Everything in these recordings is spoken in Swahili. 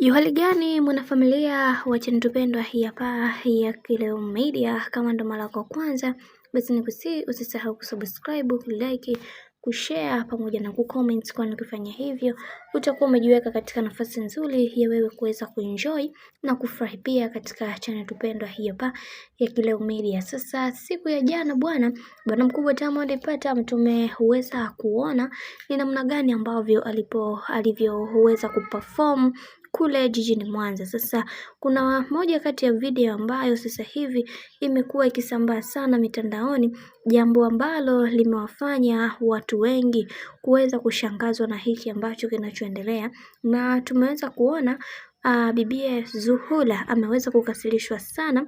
Hali gani mwanafamilia wa channel tupendwa hii hapa ya Kileo Media. Kama ndo mara yako kwanza, basi nikusihi usisahau kusubscribe, kulike, kushare pamoja na kucomment, kwani ukifanya hivyo utakuwa umejiweka katika nafasi nzuri ya wewe kuweza kuenjoy na kufurahi pia katika channel tupendwa hii hapa ya Kileo Media. Sasa siku ya jana bwana mkubwa Diamond Platnumz tumeweza kuona ni namna gani ambavyo alivyoweza kuperform kule jijini Mwanza. Sasa kuna moja kati ya video ambayo sasa hivi imekuwa ikisambaa sana mitandaoni, jambo ambalo limewafanya watu wengi kuweza kushangazwa na hiki ambacho kinachoendelea, na tumeweza kuona bibie Zuhura ameweza kukasirishwa sana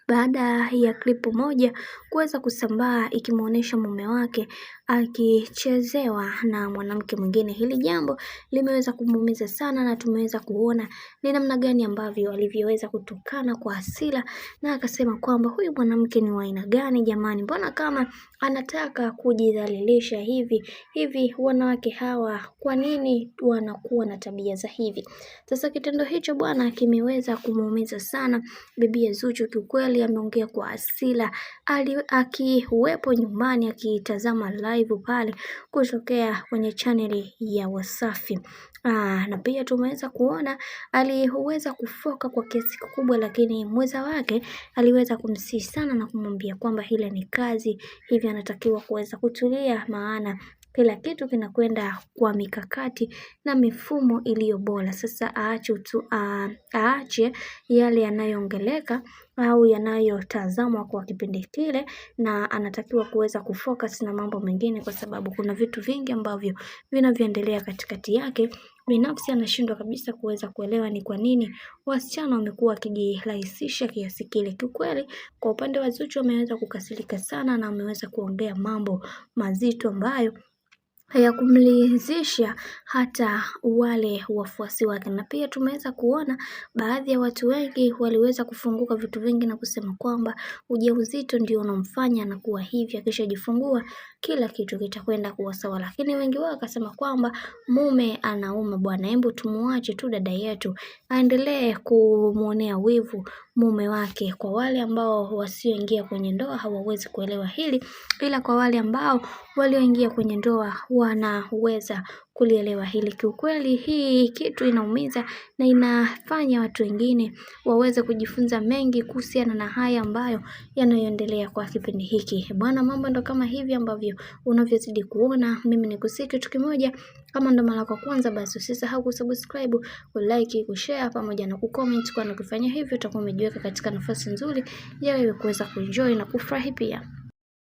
baada ya klipu moja kuweza kusambaa ikimuonesha mume wake akichezewa na mwanamke mwingine. Hili jambo limeweza kumuumiza sana, na tumeweza kuona ni namna gani ambavyo alivyoweza kutukana kwa hasira, na akasema kwamba huyu mwanamke ni wa aina gani jamani, mbona kama anataka kujidhalilisha hivi wanawake hawa kwa nini wanakuwa na tabia za hivi? Sasa kitendo hicho bwana kimeweza kumuumiza sana bibi Zuchu. Kiukweli ameongea kwa hasira, akiwepo nyumbani akitazama live pale kutokea kwenye chaneli ya Wasafi. Na pia tumeweza kuona aliweza kufoka kwa kiasi kikubwa, lakini mwenza wake aliweza kumsihi sana na kumwambia kwamba hile ni kazi, hivi anatakiwa kuweza kutulia, maana kila kitu kinakwenda kwa mikakati na mifumo iliyo bora. Sasa aache yale yanayoongeleka au yanayotazamwa kwa kipindi kile, na anatakiwa kuweza kufocus na mambo mengine, kwa sababu kuna vitu vingi ambavyo vinavyoendelea katikati yake. Binafsi anashindwa kabisa kuweza kuelewa ni kwa nini wasichana wamekuwa wakijirahisisha kiasi kile. Kiukweli kwa upande wa Zuchu ameweza kukasirika sana, na ameweza kuongea mambo mazito ambayo hayakumridhisha hata wale wafuasi wake. Na pia tumeweza kuona baadhi ya watu wengi waliweza kufunguka vitu vingi na kusema kwamba ujauzito ndio unamfanya anakuwa hivi, akishajifungua kila kitu kitakwenda kuwa sawa. Lakini wengi wao wakasema kwamba mume anauma bwana, hebu tumuache tu dada yetu aendelee kumuonea wivu mume wake. Kwa wale ambao wasioingia kwenye ndoa hawawezi kuelewa hili, ila kwa wale ambao walioingia kwenye ndoa wanaweza kulielewa hili. Kiukweli hii kitu inaumiza na inafanya watu wengine waweze kujifunza mengi kuhusiana na haya ambayo yanayoendelea kwa kipindi hiki. Bwana, mambo ndo kama hivi ambavyo unavyozidi kuona. Mimi ni kusiki kitu kimoja, kama ndo mara yako kwanza, basi usisahau kusubscribe, kulike, kushare pamoja na kucomment, kwani ukifanya hivyo utakuwa umejiweka katika nafasi nzuri ya wewe kuweza kuenjoy na kufurahi pia.